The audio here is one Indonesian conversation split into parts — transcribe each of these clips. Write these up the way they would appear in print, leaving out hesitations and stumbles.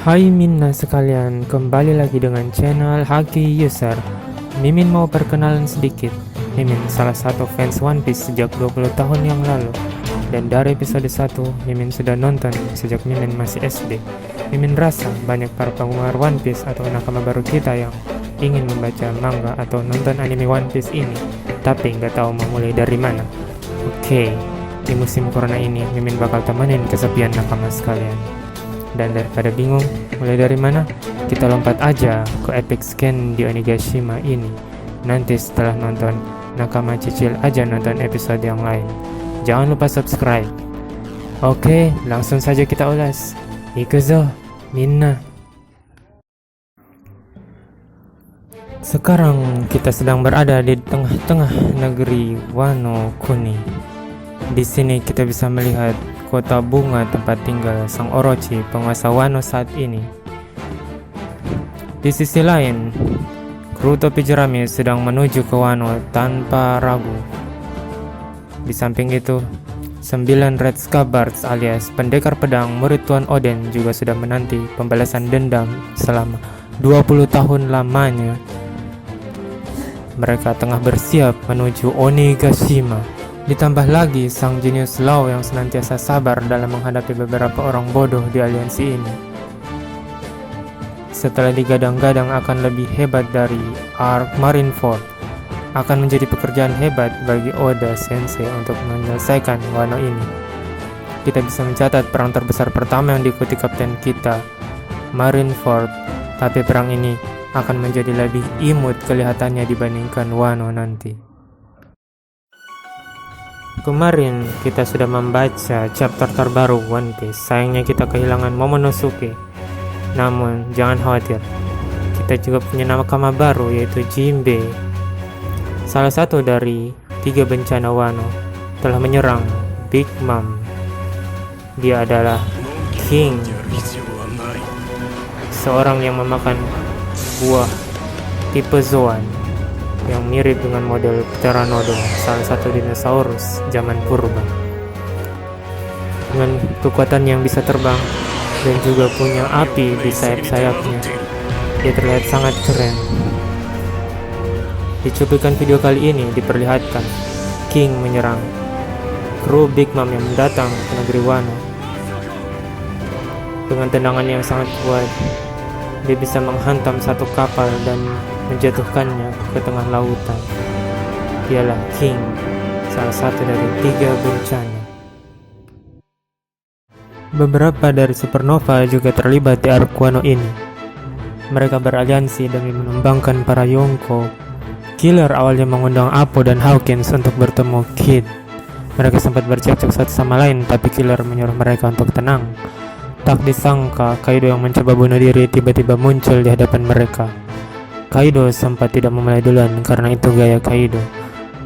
Hai Minna sekalian, kembali lagi dengan channel Haki User. Mimin mau perkenalan sedikit. Mimin salah satu fans One Piece sejak 20 tahun yang lalu. Dan dari episode 1, Mimin sudah nonton sejak Mimin masih SD. Mimin rasa banyak para penggemar One Piece atau nakama baru kita yang ingin membaca manga atau nonton anime One Piece ini, tapi nggak tahu mau mulai dari mana. Oke, di musim corona ini Mimin bakal temenin kesepian nakama sekalian. Dan daripada bingung mulai dari mana, kita lompat aja ke epic scan di Onigashima ini. Nanti setelah nonton, nakama cicil aja nonton episode yang lain. Jangan lupa subscribe. Oke, langsung saja kita ulas. Ikuzo, Minna. Sekarang kita sedang berada di tengah-tengah negeri Wano Kuni. Di sini kita bisa melihat kota bunga tempat tinggal Sang Orochi, penguasa Wano saat ini. Di sisi lain, kru topi jerami sedang menuju ke Wano tanpa ragu. Di samping itu, 9 Red Scabbers alias pendekar pedang murid Tuan Oden juga sudah menanti pembalasan dendam selama 20 tahun lamanya. Mereka tengah bersiap menuju Onigashima. Ditambah lagi sang jenius Law yang senantiasa sabar dalam menghadapi beberapa orang bodoh di aliansi ini. Setelah digadang-gadang akan lebih hebat dari Arc Marineford, akan menjadi pekerjaan hebat bagi Oda Sensei untuk menyelesaikan Wano ini. Kita bisa mencatat perang terbesar pertama yang diikuti kapten kita, Marineford, tapi perang ini akan menjadi lebih imut kelihatannya dibandingkan Wano nanti. Kemarin kita sudah membaca chapter terbaru One Piece. Sayangnya kita kehilangan Momonosuke. Namun jangan khawatir, kita juga punya nakama baru yaitu Jinbe. Salah satu dari 3 bencana Wano telah menyerang Big Mom. Dia adalah King, seorang yang memakan buah tipe Zoan yang mirip dengan model Pteranodon, salah satu dinosaurus zaman purba. Dengan kekuatan yang bisa terbang dan juga punya api di sayap-sayapnya, dia terlihat sangat keren. Di cuplikan video kali ini diperlihatkan King menyerang kru Big Mom yang datang ke negeri Wano. Dengan tendangan yang sangat kuat, dia bisa menghantam satu kapal dan menjatuhkannya ke tengah lautan. Dialah King, salah satu dari 3 bencana. Beberapa dari supernova juga terlibat di arc Wano ini. Mereka beraliansi demi menumbangkan para Yonko. Killer awalnya mengundang Apo dan Hawkins untuk bertemu Kid. Mereka sempat bercekcok satu sama lain, tapi Killer menyuruh mereka untuk tenang. Tak disangka, Kaido yang mencoba bunuh diri tiba-tiba muncul di hadapan mereka. Kaido sempat tidak memulai duluan karena itu gaya Kaido.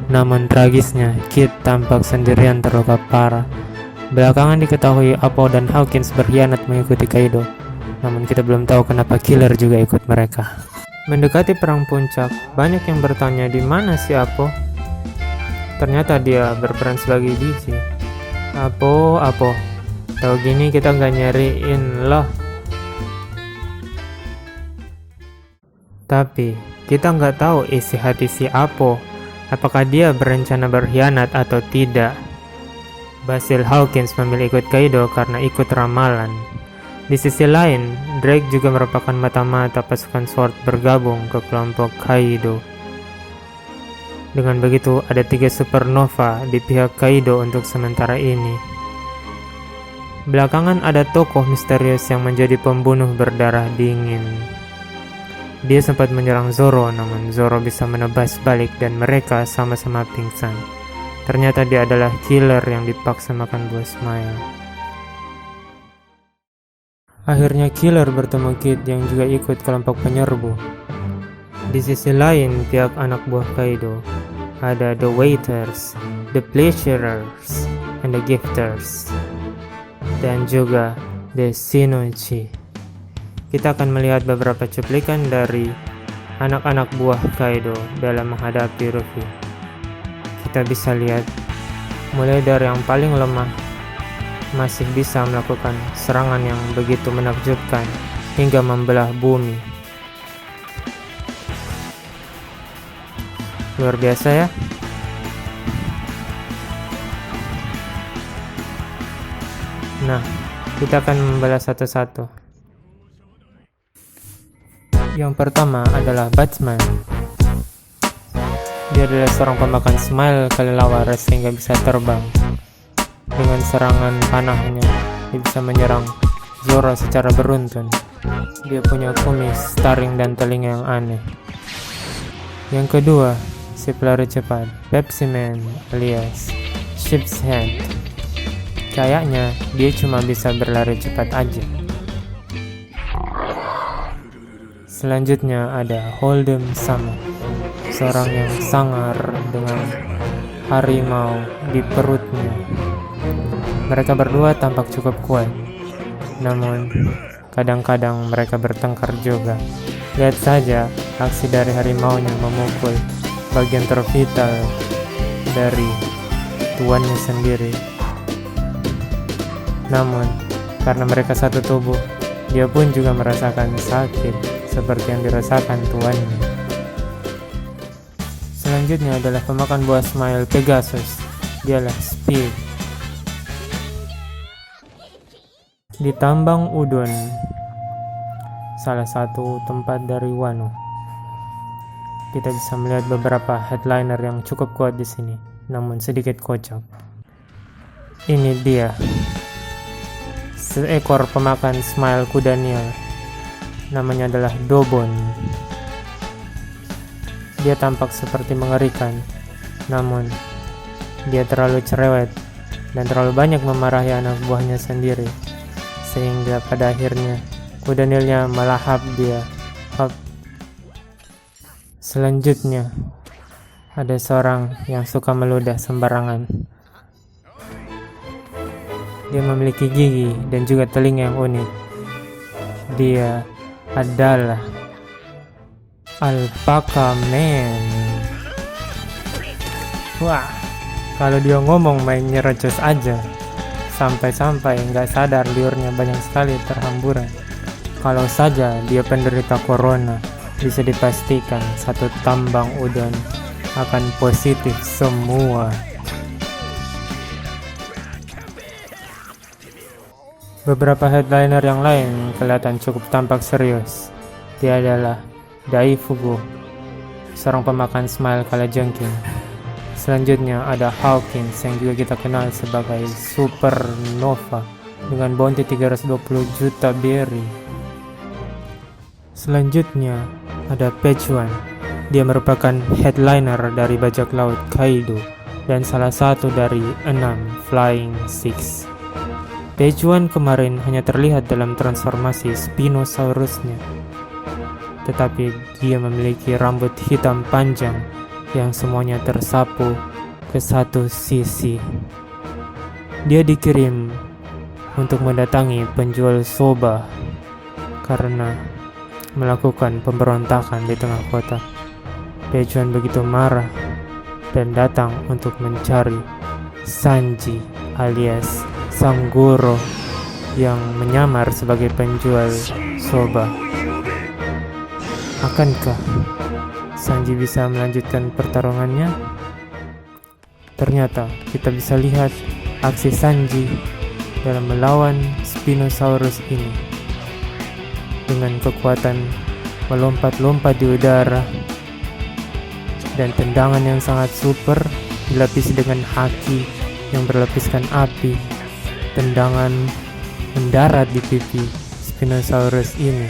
Namun tragisnya, Kid tampak sendirian terluka parah. Belakangan diketahui Apo dan Hawkins berkhianat mengikuti Kaido. Namun kita belum tahu kenapa Killer juga ikut mereka. Mendekati perang puncak, banyak yang bertanya di mana si Apo. Ternyata dia berperan sebagai DJ. Apo. Tahu gini kita nggak nyariin loh. Tapi kita nggak tahu isi hati si Apo. Apakah dia berencana berkhianat atau tidak? Basil Hawkins memilih ikut Kaido karena ikut ramalan. Di sisi lain, Drake juga merupakan mata-mata pasukan Sword bergabung ke kelompok Kaido. Dengan begitu, ada 3 supernova di pihak Kaido untuk sementara ini. Belakangan ada tokoh misterius yang menjadi pembunuh berdarah dingin. Dia sempat menyerang Zoro, namun Zoro bisa menebas balik dan mereka sama-sama pingsan. Ternyata dia adalah killer yang dipaksa makan buah smile. Akhirnya Killer bertemu Kid yang juga ikut kelompok penyerbu. Di sisi lain, pihak anak buah Kaido ada The Waiters, The Pleasurers, and The Gifters, dan juga The Shinochi. Kita akan melihat beberapa cuplikan dari anak-anak buah Kaido dalam menghadapi Luffy. Kita bisa lihat mulai dari yang paling lemah masih bisa melakukan serangan yang begitu menakjubkan hingga membelah bumi. Luar biasa ya. Nah, kita akan membalas satu-satu. Yang pertama adalah Batman. Dia adalah seorang pemakan smile kelelawar sehingga bisa terbang. Dengan serangan panahnya, dia bisa menyerang Zoro secara beruntun. Dia punya kumis, taring, dan telinga yang aneh. Yang kedua, si pelari cepat, Pepsi Man alias Sheep's Head. Kayaknya dia cuma bisa berlari cepat aja. Selanjutnya ada Hold'em sama, seorang yang sangar dengan harimau di perutnya. Mereka berdua tampak cukup kuat, namun kadang-kadang mereka bertengkar juga. Lihat saja aksi dari harimaunya memukul bagian tervital dari tuannya sendiri. Namun karena mereka satu tubuh, dia pun juga merasakan sakit seperti yang dirasakan tuannya. Selanjutnya adalah pemakan buah smile Pegasus. Dialah Speed. Di tambang Udon, salah satu tempat dari Wano, kita bisa melihat beberapa headliner yang cukup kuat di sini, namun sedikit kocak. Ini dia, seekor pemakan smile kuda Nil. Namanya adalah Dobon. Dia tampak seperti mengerikan, namun dia terlalu cerewet dan terlalu banyak memarahi anak buahnya sendiri, sehingga pada akhirnya kuda Nilnya melahap dia. Selanjutnya ada seorang yang suka meludah sembarangan. Dia memiliki gigi dan juga telinga yang unik. Dia adalah Alpaca Man. Wah, kalau dia ngomong main nyerocos aja, sampai-sampai nggak sadar liurnya banyak sekali terhamburan. Kalau saja dia penderita corona, bisa dipastikan satu tambang udon akan positif semua. Beberapa headliner yang lain kelihatan cukup tampak serius. Dia adalah Daifugo, seorang pemakan smile kalajengking. Selanjutnya ada Hawkins yang juga kita kenal sebagai Supernova dengan bounty 320 juta berry. Selanjutnya ada Pechuan. Dia merupakan headliner dari bajak laut Kaido dan salah satu dari 6 Flying Six. Pechuan kemarin hanya terlihat dalam transformasi Spinosaurusnya, tetapi dia memiliki rambut hitam panjang yang semuanya tersapu ke satu sisi. Dia dikirim untuk mendatangi penjual soba karena melakukan pemberontakan di tengah kota. Pechuan begitu marah dan datang untuk mencari Sanji alias Sang Guru yang menyamar sebagai penjual soba. Akankah Sanji bisa melanjutkan pertarungannya? Ternyata kita bisa lihat aksi Sanji dalam melawan Spinosaurus ini dengan kekuatan melompat-lompat di udara dan tendangan yang sangat super dilapisi dengan haki yang berlapiskan api. Tendangan mendarat di pipi Spinosaurus ini.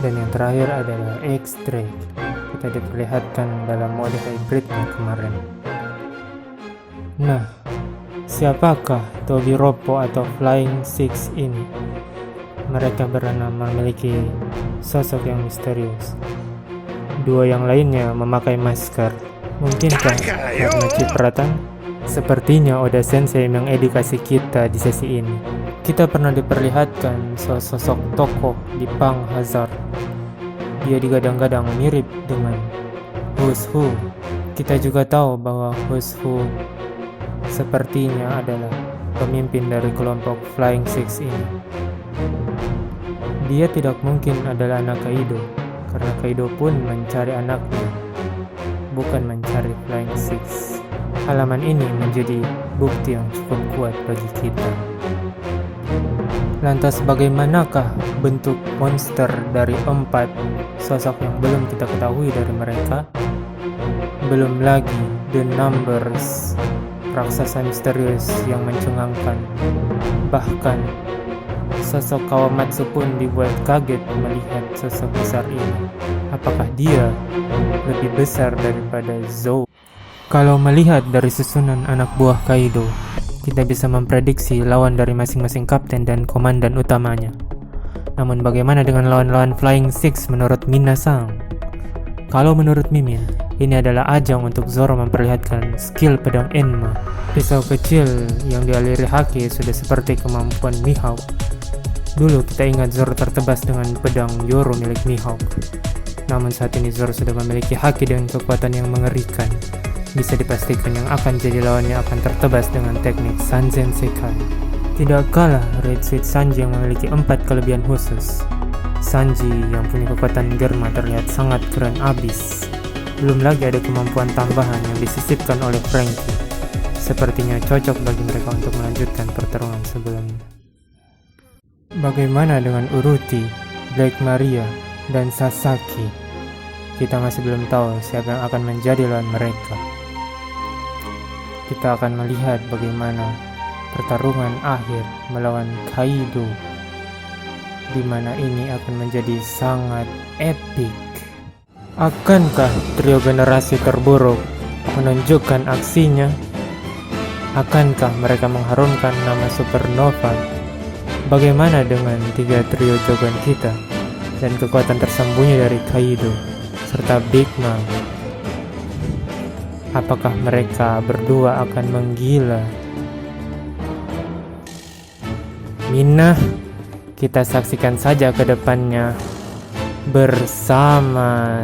Dan yang terakhir adalah X-Drake. Kita diperlihatkan dalam mode hybridnya kemarin. Nah, siapakah Tobiroppo atau Flying Six ini? Mereka berenam memiliki sosok yang misterius. Dua yang lainnya memakai masker. Mungkinkah karena cipratan? Sepertinya Oda Sensei mengedukasi kita di sesi ini. Kita pernah diperlihatkan sosok tokoh di Pang Hazard. Dia digadang-gadang mirip dengan Who's Who. Kita juga tahu bahwa Who's Who sepertinya adalah pemimpin dari kelompok Flying Six ini. Dia tidak mungkin adalah anak Kaido, karena Kaido pun mencari anaknya, bukan mencari Flying Six. Halaman ini menjadi bukti yang cukup kuat bagi kita. Lantas bagaimanakah bentuk monster dari 4 sosok yang belum kita ketahui dari mereka? Belum lagi The Numbers, raksasa misterius yang mencengangkan. Bahkan sosok Kawamatsu pun dibuat kaget melihat sosok besar ini. Apakah dia lebih besar daripada Zou? Kalau melihat dari susunan anak buah Kaido, kita bisa memprediksi lawan dari masing-masing kapten dan komandan utamanya. Namun bagaimana dengan lawan-lawan Flying Six menurut Minasang? Kalau menurut Mimin, ini adalah ajang untuk Zoro memperlihatkan skill pedang Enma. Pisau kecil yang dialiri haki sudah seperti kemampuan Mihawk. Dulu kita ingat Zoro tertebas dengan pedang Yoro milik Mihawk. Namun saat ini Zoro sudah memiliki haki dengan kekuatan yang mengerikan. Bisa dipastikan yang akan jadi lawannya akan tertebas dengan teknik Sanzen Sekai. Tidak kalah Red Suit Sanji yang memiliki 4 kelebihan khusus. Sanji yang punya kekuatan Germa terlihat sangat keren abis. Belum lagi ada kemampuan tambahan yang disisipkan oleh Franky. Sepertinya cocok bagi mereka untuk melanjutkan pertarungan sebelumnya. Bagaimana dengan Uruti, Black Maria, dan Sasaki? Kita masih belum tahu siapa yang akan menjadi lawan mereka. Kita akan melihat bagaimana pertarungan akhir melawan Kaido, di mana ini akan menjadi sangat epik. Akankah trio generasi terburuk menunjukkan aksinya? Akankah mereka mengharumkan nama Supernova? Bagaimana dengan 3 trio jagoan kita dan kekuatan tersembunyi dari Kaido serta Big Mom? Apakah mereka berdua akan menggila? Minah, kita saksikan saja ke depannya bersama-sama.